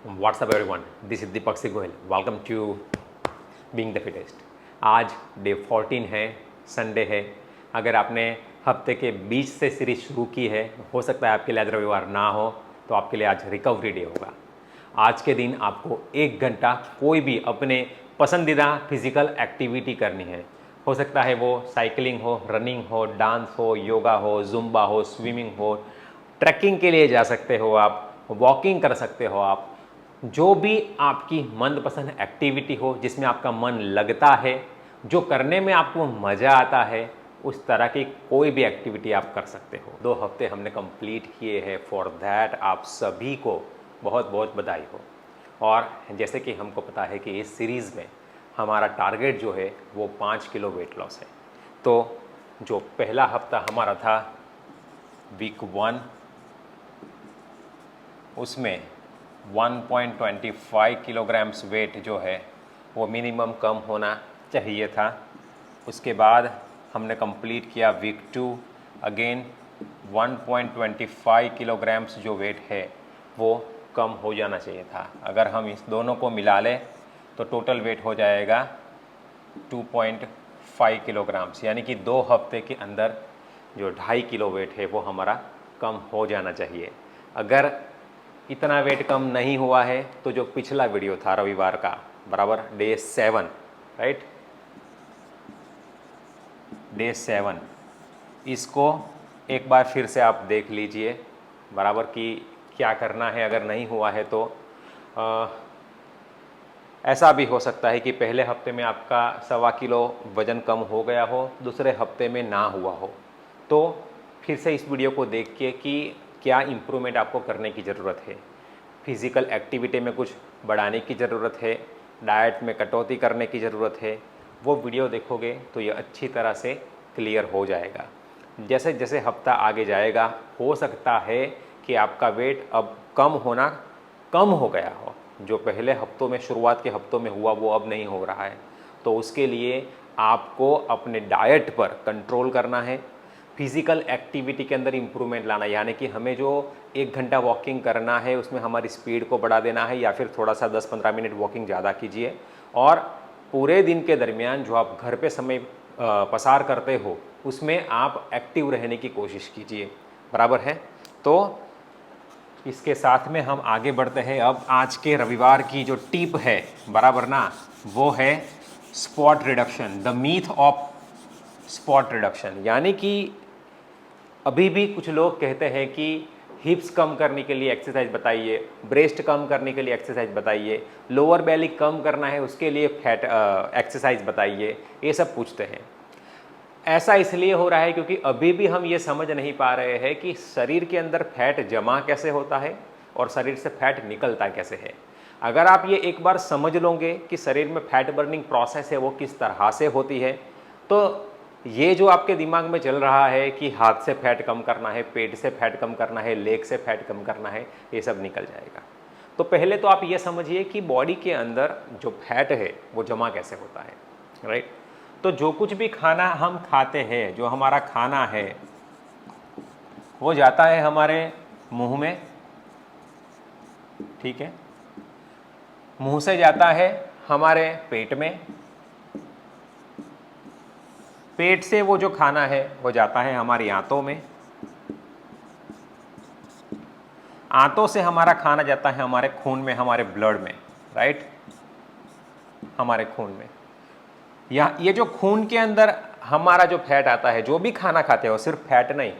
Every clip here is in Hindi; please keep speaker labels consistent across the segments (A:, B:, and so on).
A: What's up everyone? This is Deepak Singh Goyal. Welcome to being the fittest. आज डे 14 है, संडे है. अगर आपने हफ्ते के बीच से सीरीज शुरू की है, हो सकता है आपके लिए आज रविवार ना हो, तो आपके लिए आज रिकवरी डे होगा. आज के दिन आपको 1 घंटा कोई भी अपने पसंदीदा फिजिकल एक्टिविटी करनी है. हो सकता है वो साइकिलिंग हो, रनिंग हो, डांस हो, योगा हो, जुम्बा हो, स्विमिंग हो, ट्रैकिंग के लिए जा सकते हो आप, वॉकिंग कर सकते हो आप. जो भी आपकी मनपसंद एक्टिविटी हो, जिसमें आपका मन लगता है, जो करने में आपको मज़ा आता है, उस तरह की कोई भी एक्टिविटी आप कर सकते हो. 2 हफ्ते हमने कंप्लीट किए हैं. फॉर दैट आप सभी को बहुत बहुत बधाई हो. और जैसे कि हमको पता है कि इस सीरीज़ में हमारा टारगेट जो है वो 5 किलो वेट लॉस है. तो जो पहला हफ्ता हमारा था वीक 1, उसमें 1.25 किलोग्राम्स वेट जो है वो मिनिमम कम होना चाहिए था. उसके बाद हमने कंप्लीट किया वीक 2. अगेन 1.25 किलोग्राम्स जो वेट है वो कम हो जाना चाहिए था. अगर हम इस दोनों को मिला लें तो टोटल वेट हो जाएगा 2.5 किलोग्राम्स, यानी कि 2 हफ्ते के अंदर जो 2.5 किलो वेट है वो हमारा कम हो जाना चाहिए. अगर इतना वेट कम नहीं हुआ है तो जो पिछला वीडियो था रविवार का, बराबर डे 7, राइट, डे 7, इसको एक बार फिर से आप देख लीजिए बराबर कि क्या करना है. अगर नहीं हुआ है तो ऐसा भी हो सकता है कि पहले हफ्ते में आपका 1.25 किलो वज़न कम हो गया हो, दूसरे हफ्ते में ना हुआ हो. तो फिर से इस वीडियो को देख के कि क्या इम्प्रूवमेंट आपको करने की ज़रूरत है, फिज़िकल एक्टिविटी में कुछ बढ़ाने की ज़रूरत है, डाइट में कटौती करने की ज़रूरत है, वो वीडियो देखोगे तो ये अच्छी तरह से क्लियर हो जाएगा. जैसे जैसे हफ्ता आगे जाएगा हो सकता है कि आपका वेट अब कम हो गया हो. जो पहले हफ्तों में, शुरुआत के हफ्तों में हुआ वो अब नहीं हो रहा है. तो उसके लिए आपको अपने डाइट पर कंट्रोल करना है, फिज़िकल एक्टिविटी के अंदर इम्प्रूवमेंट लाना है. यानी कि हमें जो 1 घंटा वॉकिंग करना है उसमें हमारी स्पीड को बढ़ा देना है, या फिर थोड़ा सा 10-15 मिनट वॉकिंग ज़्यादा कीजिए. और पूरे दिन के दरमियान जो आप घर पे समय पसार करते हो उसमें आप एक्टिव रहने की कोशिश कीजिए. बराबर है. तो इसके साथ में हम आगे बढ़ते हैं. अब आज के रविवार की जो टिप है, बराबर ना, वो है spot reduction, the myth of spot reduction. यानी कि अभी भी कुछ लोग कहते हैं कि हिप्स कम करने के लिए एक्सरसाइज बताइए, ब्रेस्ट कम करने के लिए एक्सरसाइज बताइए, लोअर बेली कम करना है उसके लिए फैट एक्सरसाइज बताइए, ये सब पूछते हैं. ऐसा इसलिए हो रहा है क्योंकि अभी भी हम ये समझ नहीं पा रहे हैं कि शरीर के अंदर फैट जमा कैसे होता है और शरीर से फैट निकलता कैसे है. अगर आप ये एक बार समझ लोगे कि शरीर में फैट बर्निंग प्रोसेस है वो किस तरह से होती है, तो ये जो आपके दिमाग में चल रहा है कि हाथ से फैट कम करना है, पेट से फैट कम करना है, लेग से फैट कम करना है, ये सब निकल जाएगा. तो पहले तो आप ये समझिए कि बॉडी के अंदर जो फैट है वो जमा कैसे होता है, राइट. तो जो कुछ भी खाना हम खाते हैं, जो हमारा खाना है वो जाता है हमारे मुंह में, ठीक है, मुंह से जाता है हमारे पेट में, पेट से वो जो खाना है वो जाता है हमारी आंतों में, आंतों से हमारा खाना जाता है हमारे खून में, हमारे ब्लड में, राइट, हमारे खून में. या ये जो खून के अंदर हमारा जो फैट आता है, जो भी खाना खाते हो, सिर्फ फैट नहीं,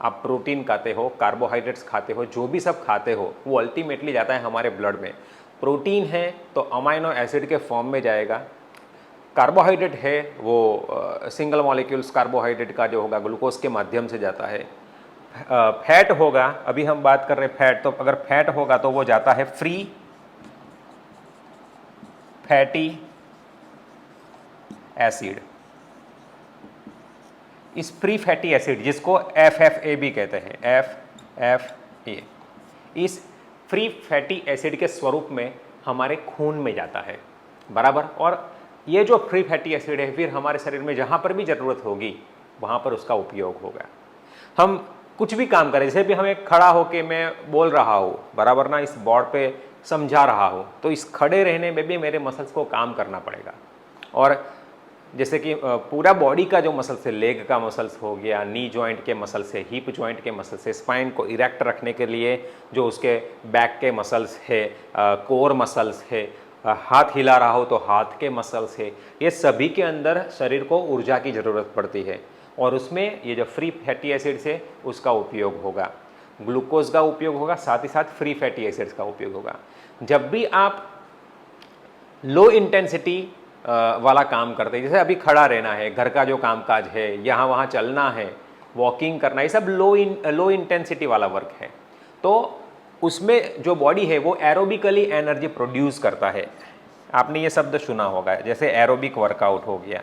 A: आप प्रोटीन खाते हो, कार्बोहाइड्रेट्स खाते हो, जो भी सब खाते हो, वो अल्टीमेटली जाता है हमारे ब्लड में. प्रोटीन है तो अमाइनो एसिड के फॉर्म में जाएगा, कार्बोहाइड्रेट है वो सिंगल मॉलिक्यूल्स कार्बोहाइड्रेट का जो होगा ग्लूकोज के माध्यम से जाता है. फैट होगा, अभी हम बात कर रहे हैं फैट, तो अगर फैट होगा तो वो जाता है फ्री फैटी एसिड. इस फ्री फैटी एसिड जिसको FFA भी कहते हैं, FFA, इस फ्री फैटी एसिड के स्वरूप में हमारे खून में जाता है. बराबर. और ये जो फ्री फैटी एसिड है फिर हमारे शरीर में जहाँ पर भी ज़रूरत होगी वहाँ पर उसका उपयोग होगा. हम कुछ भी काम करें, जैसे भी हमें खड़ा होके मैं बोल रहा हूँ बराबर ना, इस बोर्ड पे समझा रहा हूँ, तो इस खड़े रहने में भी मेरे मसल्स को काम करना पड़ेगा। और जैसे कि पूरा बॉडी का जो मसल्स है, लेग का मसल्स हो गया, नी जॉइंट के मसल्स है, हिप जॉइंट के मसल्स है, स्पाइन को इरेक्ट रखने के लिए जो उसके बैक के मसल्स है, कोर मसल्स है, हाथ हिला रहा हो तो हाथ के मसल्स है, ये सभी के अंदर शरीर को ऊर्जा की ज़रूरत पड़ती है। और उसमें ये जो फ्री फैटी एसिड्स है उसका उपयोग होगा, ग्लूकोज का उपयोग होगा, साथ ही साथ फ्री फैटी एसिड्स का उपयोग होगा। जब भी आप लो इंटेंसिटी वाला काम करते हैं, जैसे अभी खड़ा रहना है, घर का जो कामकाज है, यहाँ वहाँ चलना है, वॉकिंग करना, ये सब लो इंटेंसिटी वाला वर्क है, तो उसमें जो बॉडी है वो एरोबिकली एनर्जी प्रोड्यूस करता है। आपने ये शब्द सुना होगा, जैसे एरोबिक वर्कआउट हो गया,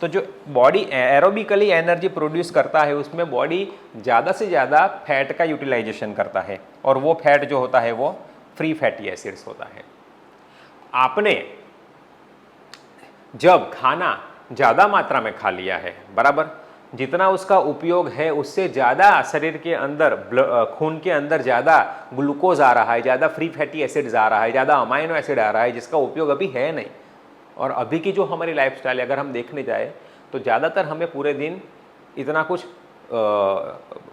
A: तो जो बॉडी एरोबिकली एनर्जी प्रोड्यूस करता है उसमें बॉडी ज़्यादा से ज़्यादा फैट का यूटिलाइजेशन करता है, और वो फैट जो होता है वो फ्री फैटी एसिड्स होता है। आपने जब खाना ज़्यादा मात्रा में खा लिया है बराबर, जितना उसका उपयोग है उससे ज़्यादा शरीर के अंदर खून के अंदर ज़्यादा ग्लूकोज आ रहा है, ज़्यादा फ्री फैटी एसिड्स आ रहा है, ज़्यादा अमाइनो एसिड आ रहा है, जिसका उपयोग अभी है नहीं। और अभी की जो हमारी लाइफस्टाइल है, अगर हम देखने जाए तो ज़्यादातर हमें पूरे दिन इतना कुछ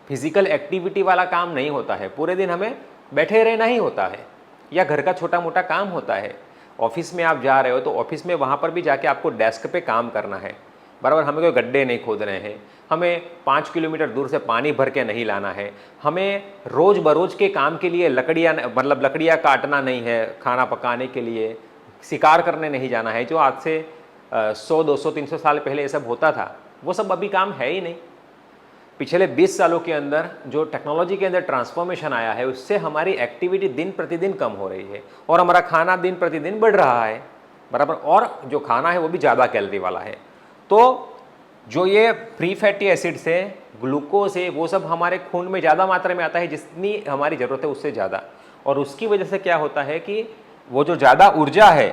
A: फिजिकल एक्टिविटी वाला काम नहीं होता है, पूरे दिन हमें बैठे रहना ही होता है, या घर का छोटा मोटा काम होता है। ऑफिस में आप जा रहे हो तो ऑफिस में वहाँ पर भी जाके आपको डेस्क पे काम करना है बराबर, हमें कोई गड्ढे नहीं खोदने हैं, हमें 5 किलोमीटर दूर से पानी भर के नहीं लाना है, हमें रोज़ बरोज के काम के लिए लकड़ियाँ काटना नहीं है, खाना पकाने के लिए शिकार करने नहीं जाना है, जो आज से 100, 200, 300 साल पहले ये सब होता था, वो सब अभी काम है ही नहीं। पिछले 20 सालों के अंदर जो टेक्नोलॉजी के अंदर ट्रांसफॉर्मेशन आया है उससे हमारी एक्टिविटी दिन प्रतिदिन कम हो रही है, और हमारा खाना दिन प्रतिदिन बढ़ रहा है बराबर, और जो खाना है वो भी ज़्यादा कैलोरी वाला है। तो जो ये फ्री फैटी एसिड्स है, ग्लूकोज है, वो सब हमारे खून में ज़्यादा मात्रा में आता है, जितनी हमारी ज़रूरत है उससे ज़्यादा। और उसकी वजह से क्या होता है कि वो जो ज़्यादा ऊर्जा है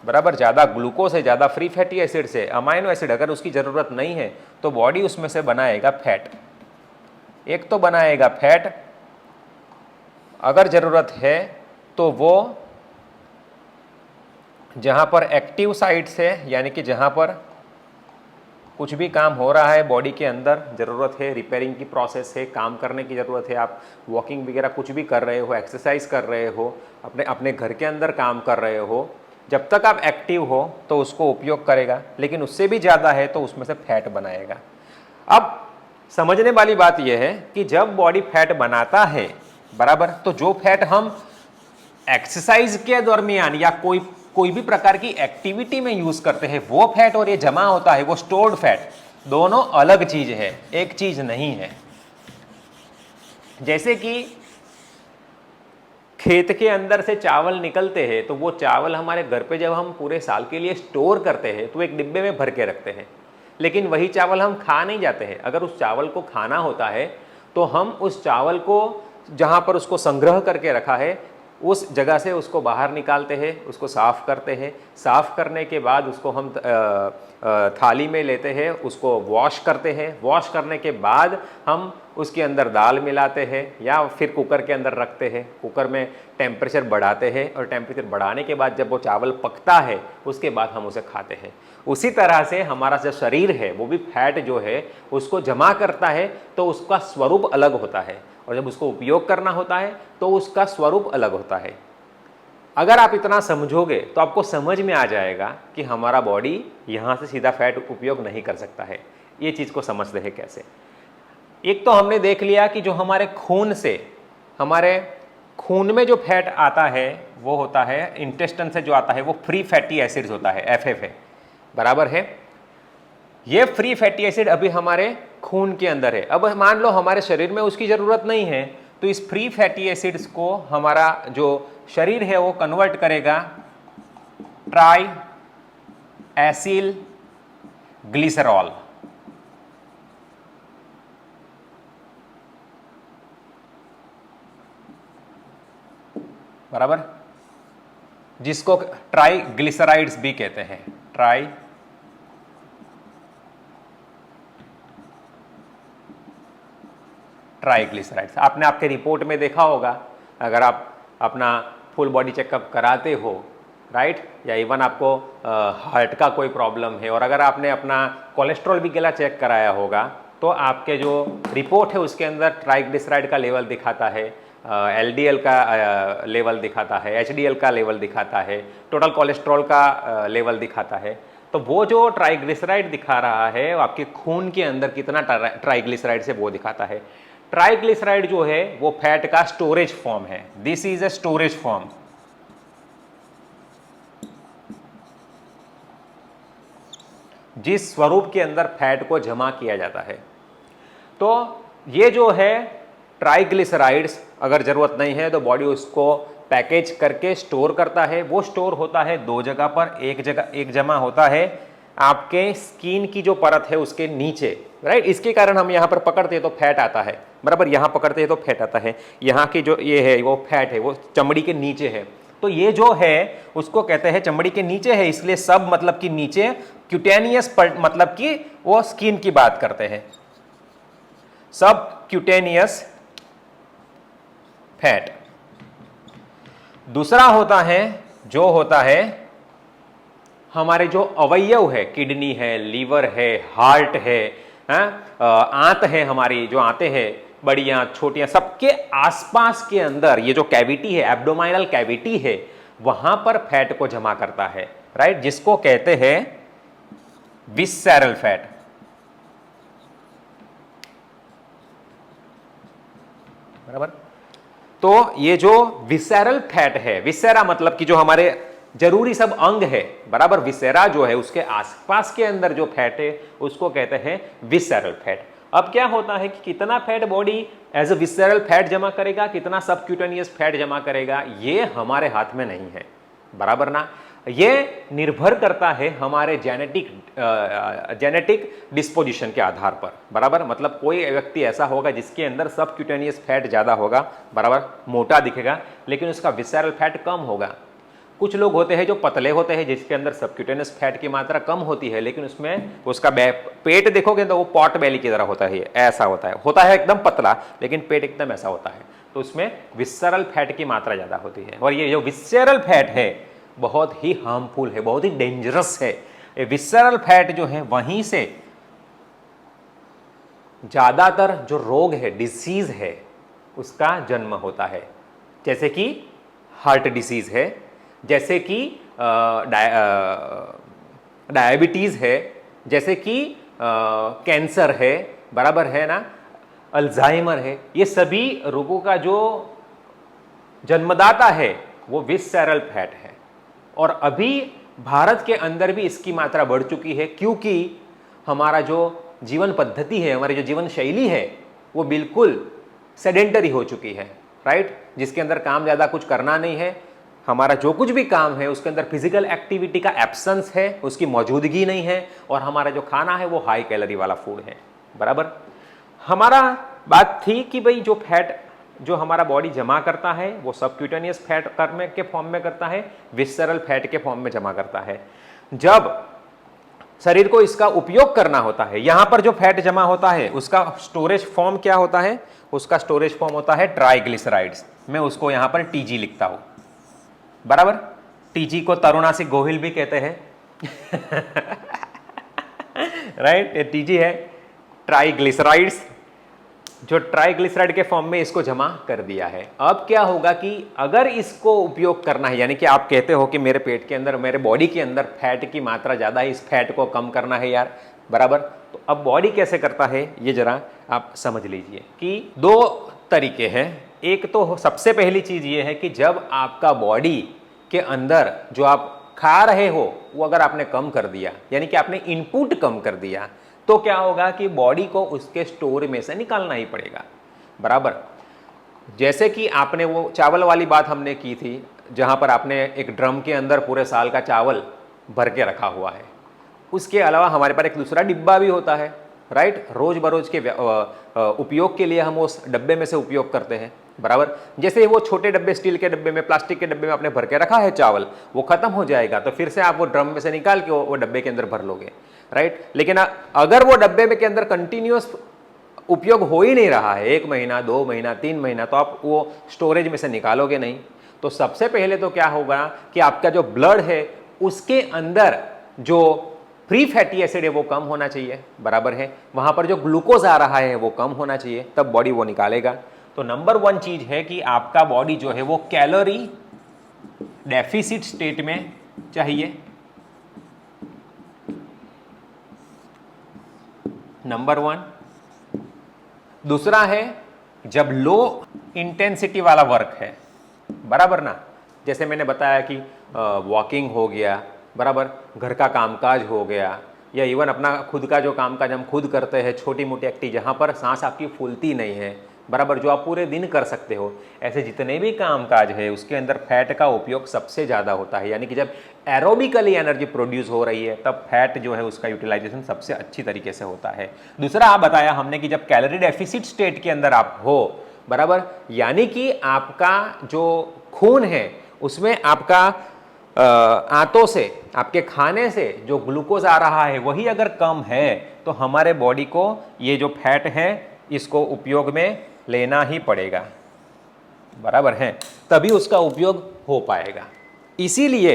A: बराबर, ज़्यादा ग्लूकोज है, ज़्यादा फ्री फैटी एसिड्स है, अमाइनो एसिड, अगर उसकी ज़रूरत नहीं है तो बॉडी उसमें से बनाएगा फैट। एक तो बनाएगा फैट, अगर ज़रूरत है तो वो जहाँ पर एक्टिव साइट्स है, यानी कि जहाँ पर कुछ भी काम हो रहा है बॉडी के अंदर, ज़रूरत है रिपेयरिंग की प्रोसेस है, काम करने की ज़रूरत है, आप वॉकिंग वगैरह कुछ भी कर रहे हो, एक्सरसाइज कर रहे हो, अपने घर के अंदर काम कर रहे हो, जब तक आप एक्टिव हो तो उसको उपयोग करेगा, लेकिन उससे भी ज़्यादा है तो उसमें से फैट बनाएगा। अब समझने वाली बात यह है कि जब बॉडी फैट बनाता है बराबर, तो जो फैट हम एक्सरसाइज के दरमियान या कोई भी प्रकार की एक्टिविटी में यूज करते हैं वो फैट, और ये जमा होता है वो स्टोर्ड फैट, दोनों अलग चीज है, एक चीज नहीं है। जैसे कि खेत के अंदर से चावल निकलते हैं तो वो चावल हमारे घर पे जब हम पूरे साल के लिए स्टोर करते हैं तो एक डिब्बे में भर के रखते हैं, लेकिन वही चावल हम खा नहीं जाते हैं। अगर उस चावल को खाना होता है तो हम उस चावल को जहाँ पर उसको संग्रह करके रखा है उस जगह से उसको बाहर निकालते हैं, उसको साफ़ करते हैं, साफ़ करने के बाद उसको हम थाली में लेते हैं, उसको वॉश करते हैं, वॉश करने के बाद हम उसके अंदर दाल मिलाते हैं या फिर कुकर के अंदर रखते हैं, कुकर में टेम्परेचर बढ़ाते हैं, और टेम्परेचर बढ़ाने के बाद जब वो चावल पकता है उसके बाद हम उसे खाते हैं। उसी तरह से हमारा जो शरीर है वो भी फैट जो है उसको जमा करता है, तो उसका स्वरूप अलग होता है, और जब उसको उपयोग करना होता है तो उसका स्वरूप अलग होता है। अगर आप इतना समझोगे तो आपको समझ में आ जाएगा कि हमारा बॉडी यहाँ से सीधा फैट उपयोग नहीं कर सकता है। ये चीज़ को समझते हैं कैसे। एक तो हमने देख लिया कि जो हमारे खून से, हमारे खून में जो फैट आता है वो होता है इंटेस्टाइन से, जो आता है वो फ्री फैटी एसिड्स होता है, FF है बराबर है। ये फ्री फैटी एसिड अभी हमारे खून के अंदर है। अब मान लो हमारे शरीर में उसकी ज़रूरत नहीं है, तो इस फ्री फैटी एसिड्स को हमारा जो शरीर है वो कन्वर्ट करेगा ट्राई एसिल ग्लिसरॉल, बराबर, जिसको ट्राई ग्लिसराइड्स भी कहते हैं, ट्राई ट्राइग्लिसराइड्स। आपने आपके रिपोर्ट में देखा होगा, अगर आप अपना फुल बॉडी चेकअप कराते हो, राइट, या इवन आपको हार्ट का कोई प्रॉब्लम है और अगर आपने अपना कोलेस्ट्रॉल भी गला चेक कराया होगा, तो आपके जो रिपोर्ट है उसके अंदर ट्राइग्लिसराइड का लेवल दिखाता है, LDL का लेवल दिखाता है, HDL का लेवल दिखाता है, टोटल कोलेस्ट्रॉल का लेवल दिखाता है। तो वो जो ट्राइग्लिसराइड दिखा रहा है वो आपके खून के अंदर कितना ट्राइग्लिसराइड से वो दिखाता है। ट्राइग्लिसराइड जो है वो फैट का स्टोरेज फॉर्म है। This is a storage form. जिस स्वरूप के अंदर फैट को जमा किया जाता है। तो ये जो है ट्राइग्लिसराइड्स, अगर जरूरत नहीं है तो बॉडी उसको पैकेज करके स्टोर करता है। वो स्टोर होता है दो जगह पर, एक जमा होता है आपके स्किन की जो परत है उसके नीचे, राइट। इसके कारण हम यहाँ पर पकड़ते हैं तो फैट आता है, बराबर, यहाँ पकड़ते हैं तो फैट आता है। यहाँ की जो ये है वो फैट है, वो चमड़ी के नीचे है। तो ये जो है उसको कहते हैं चमड़ी के नीचे है, इसलिए सब मतलब कि नीचे, क्यूटेनियस मतलब कि वो स्किन की बात करते हैं, सब क्यूटेनियस फैट। दूसरा होता है जो होता है हमारे जो अवयव है, किडनी है, लीवर है, हार्ट है, आंत है, हमारी जो आंतें हैं, बड़ी आंत, छोटी आंत, सबके आसपास के अंदर ये जो कैविटी है, एब्डोमाइनल कैविटी है, वहां पर फैट को जमा करता है, राइट, जिसको कहते हैं विसरेरल फैट। बराबर। तो ये जो विसेरल फैट है, विसेरा मतलब कि जो हमारे जरूरी सब अंग है, बराबर, विसेरा जो है उसके आसपास के अंदर जो फैट है उसको कहते हैं विसेरल फैट। अब क्या होता है कि कितना fat body as a visceral fat जमा करेगा, कितना सबक्यूटेनियस फैट जमा करेगा, ये हमारे हाथ में नहीं है, बराबर ना। ये निर्भर करता है हमारे जेनेटिक डिस्पोजिशन के आधार पर, बराबर। मतलब कोई व्यक्ति ऐसा होगा जिसके अंदर सबक्यूटेनियस फैट ज़्यादा होगा, बराबर, मोटा दिखेगा, लेकिन उसका विसेरल फैट कम होगा। कुछ लोग होते हैं जो पतले होते हैं जिसके अंदर सबक्यूटेनियस फैट की मात्रा कम होती है, लेकिन उसमें उसका पेट देखोगे तो वो पॉट बेली की तरह होता है, ऐसा होता है एकदम पतला, लेकिन पेट एकदम ऐसा होता है, तो उसमें विसेरल फैट की मात्रा ज़्यादा होती है। और ये जो विसेरल फैट है बहुत ही हार्मफुल है, बहुत ही डेंजरस है। ये विसेरल फैट जो है वहीं से ज़्यादातर जो रोग है, डिसीज है, उसका जन्म होता है, जैसे कि हार्ट डिसीज है, जैसे कि डायबिटीज़ है, जैसे कि कैंसर है, बराबर है ना, अल्जाइमर है। ये सभी रोगों का जो जन्मदाता है वो विसेरल फैट है। और अभी भारत के अंदर भी इसकी मात्रा बढ़ चुकी है, क्योंकि हमारा जो जीवन पद्धति है, हमारी जो जीवन शैली है, वो बिल्कुल सेडेंटरी हो चुकी है, राइट, जिसके अंदर काम ज़्यादा कुछ करना नहीं है। हमारा जो कुछ भी काम है उसके अंदर फिजिकल एक्टिविटी का एब्सेंस है, उसकी मौजूदगी नहीं है, और हमारा जो खाना है वो हाई कैलोरी वाला फूड है, बराबर। हमारा बात थी कि भाई जो फैट जो हमारा बॉडी जमा करता है वो सबक्यूटेनियस फैट के फॉर्म में करता है, विसेरल फैट के फॉर्म में जमा करता है। जब शरीर को इसका उपयोग करना होता है, यहां पर जो फैट जमा होता है उसका स्टोरेज फॉर्म क्या होता है, उसका स्टोरेज फॉर्म होता है ट्राइग्लिसराइड्स। मैं उसको यहां पर TG लिखता हूं, बराबर। TG को तरुणासिक गोहिल भी कहते हैं राइट, ये TG है, ट्राइग्लिसराइड्स, जो ट्राइग्लिसराइड के फॉर्म में इसको जमा कर दिया है। अब क्या होगा कि अगर इसको उपयोग करना है, यानी कि आप कहते हो कि मेरे पेट के अंदर, मेरे बॉडी के अंदर फैट की मात्रा ज़्यादा है, इस फैट को कम करना है यार, बराबर। तो अब बॉडी कैसे करता है ये जरा आप समझ लीजिए कि दो तरीके हैं। एक तो सबसे पहली चीज़ ये है कि जब आपका बॉडी के अंदर जो आप खा रहे हो वो अगर आपने कम कर दिया, यानी कि आपने इनपुट कम कर दिया, तो क्या होगा कि बॉडी को उसके स्टोर में से निकालना ही पड़ेगा, बराबर। जैसे कि आपने वो चावल वाली बात हमने की थी, जहाँ पर आपने एक ड्रम के अंदर पूरे साल का चावल भर के रखा हुआ है। उसके अलावा हमारे पास एक दूसरा डिब्बा भी होता है, राइट, रोज बरोज के उपयोग के लिए हम उस डब्बे में से उपयोग करते हैं, बराबर। जैसे वो छोटे डब्बे, स्टील के डब्बे में, प्लास्टिक के डब्बे में आपने भर के रखा है चावल, वो खत्म हो जाएगा तो फिर से आप वो ड्रम में से निकाल के वो डब्बे के अंदर भर लोगे, राइट। लेकिन अगर वो डब्बे में के अंदर कंटिन्यूस उपयोग हो ही नहीं रहा है, 1 महीना 2 महीना 3 महीना, तो आप वो स्टोरेज में से निकालोगे नहीं। तो सबसे पहले तो क्या होगा कि आपका जो ब्लड है उसके अंदर जो फ्री फैटी एसिड है वो कम होना चाहिए, बराबर है, वहां पर जो ग्लूकोज आ रहा है वो कम होना चाहिए, तब बॉडी वो निकालेगा। तो नंबर 1 चीज है कि आपका बॉडी जो है वो कैलोरी डेफिसिट स्टेट में चाहिए। नंबर 1। दूसरा है जब लो इंटेंसिटी वाला वर्क है, बराबर ना, जैसे मैंने बताया कि वॉकिंग हो गया, बराबर, घर का कामकाज हो गया, या इवन अपना खुद का जो कामकाज हम खुद करते हैं, छोटी मोटी एक्टिविटी जहाँ पर सांस आपकी फूलती नहीं है, बराबर, जो आप पूरे दिन कर सकते हो, ऐसे जितने भी कामकाज है उसके अंदर फैट का उपयोग सबसे ज़्यादा होता है। यानी कि जब एरोबिकली एनर्जी प्रोड्यूस हो रही है तब फैट जो है उसका यूटिलाइजेशन सबसे अच्छी तरीके से होता है। दूसरा आप बताया हमने कि जब कैलोरी डेफिसिट स्टेट के अंदर आप हो, बराबर, यानी कि आपका जो खून है उसमें आपका आंतों से, आपके खाने से जो ग्लूकोज आ रहा है वही अगर कम है तो हमारे बॉडी को ये जो फैट है इसको उपयोग में लेना ही पड़ेगा, बराबर है, तभी उसका उपयोग हो पाएगा। इसीलिए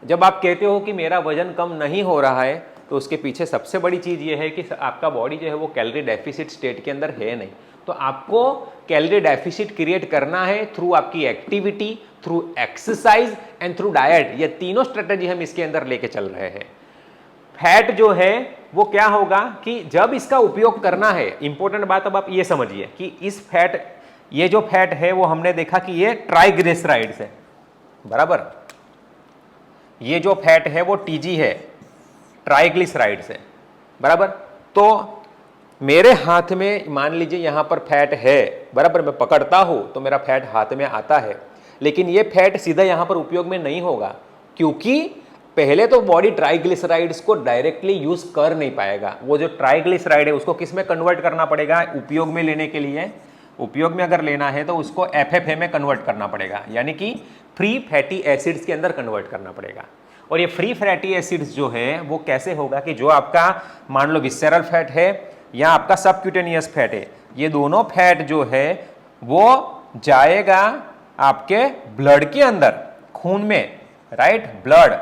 A: जब आप कहते हो कि मेरा वजन कम नहीं हो रहा है तो उसके पीछे सबसे बड़ी चीज़ ये है कि आपका बॉडी जो है वो कैलोरी डेफिसिट स्टेट के अंदर है नहीं। तो आपको कैलोरी डेफिसिट क्रिएट करना है थ्रू आपकी activity, through exercise and through diet. ये तीनों स्ट्रेटेजी हम इसके अंदर लेके चल रहे हैं। फैट जो है वो क्या होगा कि जब इसका उपयोग करना है, इंपॉर्टेंट बात अब आप ये समझिए कि इस फैट, ये जो फैट है वो हमने देखा कि ये ट्राइग्लिसराइड्स है, बराबर, ये जो फैट है वो टीजी है, ट्राइग्लिसराइड्स है, बराबर। तो मेरे हाथ में मान लीजिए यहां पर फैट है, बराबर, मैं पकड़ता हूं तो मेरा फैट हाथ में आता है, लेकिन ये फैट सीधा यहां पर उपयोग में नहीं होगा, क्योंकि पहले तो बॉडी ट्राइग्लिसराइड्स को डायरेक्टली यूज कर नहीं पाएगा। वो जो ट्राइग्लिसराइड है उसको किस में कन्वर्ट करना पड़ेगा उपयोग में लेने के लिए? उपयोग में अगर लेना है तो उसको एफएफए में कन्वर्ट करना पड़ेगा, यानी कि फ्री फैटी एसिड्स के अंदर कन्वर्ट करना पड़ेगा। और ये फ्री फैटी एसिड्स जो है वो कैसे होगा कि जो आपका मान लो विसेरल फैट है या आपका सबक्यूटेनियस फैट है, ये दोनों फैट जो है वो जाएगा आपके ब्लड के अंदर, खून में, राइट, ब्लड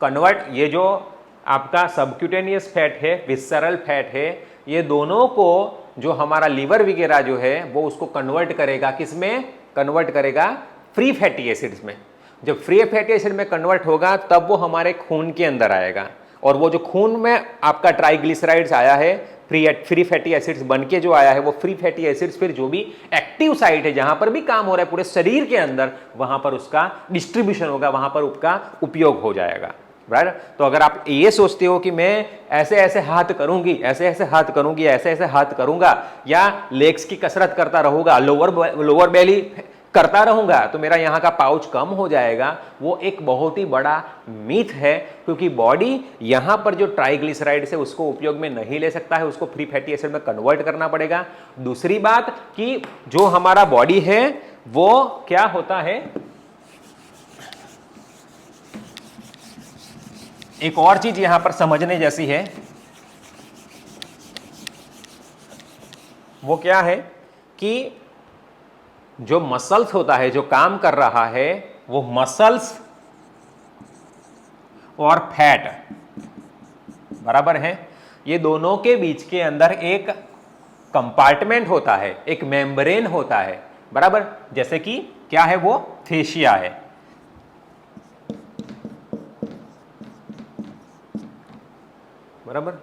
A: कन्वर्ट, ये जो आपका सबक्यूटेनियस फैट है, विसरल फैट है, ये दोनों को जो हमारा लीवर वगैरह जो है वो उसको कन्वर्ट करेगा, किसमें कन्वर्ट करेगा? फ्री फैटी एसिड्स में। जब फ्री फैटी एसिड में कन्वर्ट होगा तब वो हमारे खून के अंदर आएगा, और वो जो खून में आपका ट्राइग्लिसराइड्स आया है, फ्री फैटी एसिड्स बन के जो आया है, वो फ्री फैटी एसिड्स फिर जो भी एक्टिव साइट है जहां पर भी काम हो रहा है पूरे शरीर के अंदर, वहां पर उसका डिस्ट्रीब्यूशन होगा, वहां पर उसका उपयोग हो जाएगा, राइट। तो अगर आप ये सोचते हो कि मैं ऐसे ऐसे हाथ करूंगी, ऐसे ऐसे हाथ करूंगी, ऐसे ऐसे हाथ करूंगा, या लेग्स की कसरत करता रहूंगा, लोअर बेली करता रहूंगा तो मेरा यहाँ का पाउच कम हो जाएगा, वो एक बहुत ही बड़ा मिथ है, क्योंकि बॉडी यहाँ पर जो ट्राइग्लिसराइड्स है उसको उपयोग में नहीं ले सकता है, उसको फ्री फैटी एसिड में कन्वर्ट करना पड़ेगा। दूसरी बात कि जो हमारा बॉडी है वो क्या होता है, एक और चीज यहां पर समझने जैसी है, वो क्या है कि जो मसल्स होता है, जो काम कर रहा है, वो मसल्स और फैट, बराबर है, ये दोनों के बीच के अंदर एक कंपार्टमेंट होता है, एक मेम्ब्रेन होता है, बराबर। जैसे कि क्या है वो? फेशिया है, बराबर।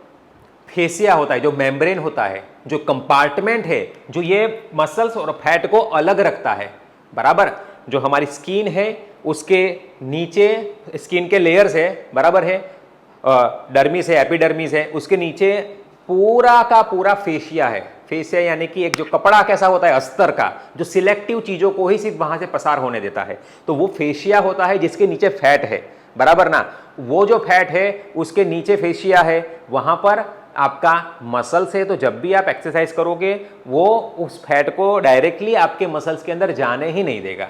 A: फेसिया होता है, जो मेम्ब्रेन होता है, जो कंपार्टमेंट है, जो ये मसल्स और फैट को अलग रखता है, बराबर। जो हमारी स्किन है उसके नीचे स्किन के लेयर्स है, बराबर है, डर्मिस है, एपिडर्मिस है, उसके नीचे पूरा का पूरा फेशिया है। फेशिया यानी कि एक जो कपड़ा कैसा होता है अस्तर का, जो सिलेक्टिव चीजों को ही सिर्फ वहां से पसार होने देता है, तो वो फेशिया होता है जिसके नीचे फैट है, बराबर ना। वो जो फैट है उसके नीचे फेशिया है, वहां पर आपका मसल्स है, तो जब भी आप एक्सरसाइज करोगे वो उस फैट को डायरेक्टली आपके मसल्स के अंदर जाने ही नहीं देगा।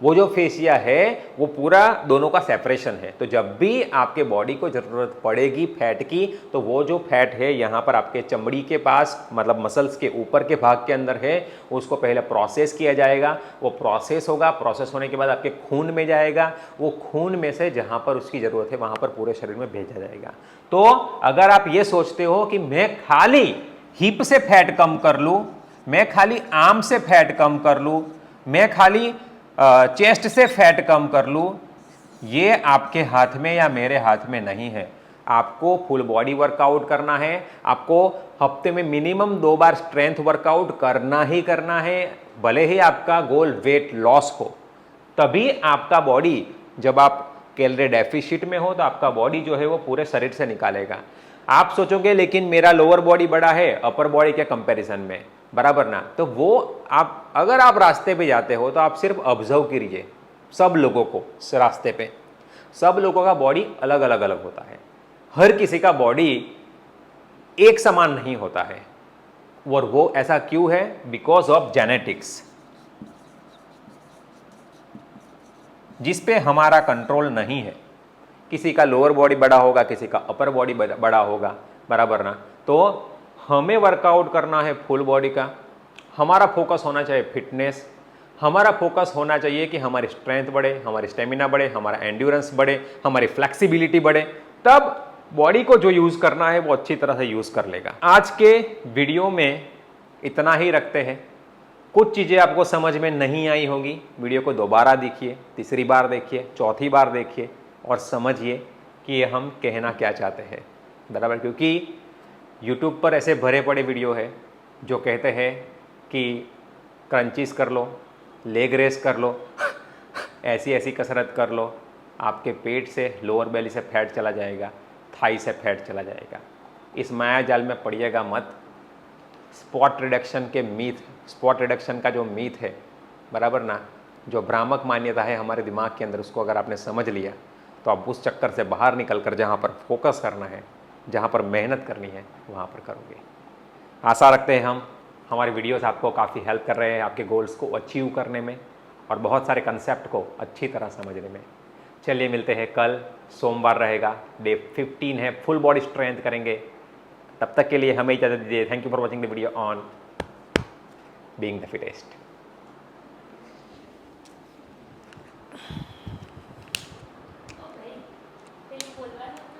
A: वो जो फेसिया है वो पूरा दोनों का सेपरेशन है। तो जब भी आपके बॉडी को ज़रूरत पड़ेगी फैट की, तो वो जो फैट है यहाँ पर आपके चमड़ी के पास, मतलब मसल्स के ऊपर के भाग के अंदर है, उसको पहले प्रोसेस किया जाएगा। वो प्रोसेस होगा, प्रोसेस होने के बाद आपके खून में जाएगा, वो खून में से जहाँ पर उसकी ज़रूरत है वहाँ पर पूरे शरीर में भेजा जाएगा। तो अगर आप ये सोचते हो कि मैं खाली हिप से फैट कम कर लूँ, मैं खाली आर्म से फैट कम कर लूँ, मैं खाली चेस्ट से फैट कम कर लूँ, ये आपके हाथ में या मेरे हाथ में नहीं है। आपको फुल बॉडी वर्कआउट करना है, आपको हफ्ते में मिनिमम 2 बार स्ट्रेंथ वर्कआउट करना ही करना है, भले ही आपका गोल वेट लॉस हो। तभी आपका बॉडी, जब आप कैलोरी डेफिशिट में हो तो आपका बॉडी जो है वो पूरे शरीर से निकालेगा। आप सोचोगे लेकिन मेरा लोअर बॉडी बड़ा है अपर बॉडी के कंपैरिजन में, बराबर ना? तो वो आप, अगर आप रास्ते पे जाते हो तो आप सिर्फ ऑब्जर्व कीजिए सब लोगों को रास्ते पे। सब लोगों का बॉडी अलग अलग अलग होता है, हर किसी का बॉडी एक समान नहीं होता है। और वो ऐसा क्यों है? बिकॉज ऑफ जेनेटिक्स, जिस पे हमारा कंट्रोल नहीं है। किसी का लोअर बॉडी बड़ा होगा, किसी का अपर बॉडी बड़ा होगा, बराबर ना? तो हमें वर्कआउट करना है फुल बॉडी का। हमारा फोकस होना चाहिए फिटनेस, हमारा फोकस होना चाहिए कि हमारी स्ट्रेंथ बढ़े, हमारी स्टेमिना बढ़े, हमारा एंड्योरेंस बढ़े, हमारी फ्लेक्सिबिलिटी बढ़े। तब बॉडी को जो यूज़ करना है वो अच्छी तरह से यूज़ कर लेगा। आज के वीडियो में इतना ही रखते हैं। कुछ चीज़ें आपको समझ में नहीं आई होंगी, वीडियो को दोबारा देखिए, तीसरी बार देखिए, चौथी बार देखिए और समझिए कि ये हम कहना क्या चाहते हैं, बराबर? क्योंकि YouTube पर ऐसे भरे पड़े वीडियो है जो कहते हैं कि क्रंचीज कर लो, लेग रेस कर लो, ऐसी ऐसी कसरत कर लो, आपके पेट से, लोअर बेली से फैट चला जाएगा, थाई से फैट चला जाएगा। इस माया जाल में पड़िएगा मत। स्पॉट रिडक्शन के मीथ, स्पॉट रिडक्शन का जो मीथ है, बराबर ना, जो भ्रामक मान्यता है हमारे दिमाग के अंदर, उसको अगर आपने समझ लिया तो आप उस चक्कर से बाहर निकल कर जहाँ पर फोकस करना है, जहाँ पर मेहनत करनी है, वहाँ पर करोगे। आशा रखते हैं हम हमारे वीडियोस आपको काफ़ी हेल्प कर रहे हैं आपके गोल्स को अचीव करने में और बहुत सारे कंसेप्ट को अच्छी तरह समझने में। चलिए मिलते हैं कल, सोमवार रहेगा, डे 15 है, फुल बॉडी स्ट्रेंथ करेंगे। तब तक के लिए हमें इजाज़त दीजिए। Thank you for watching the video on being the fittest.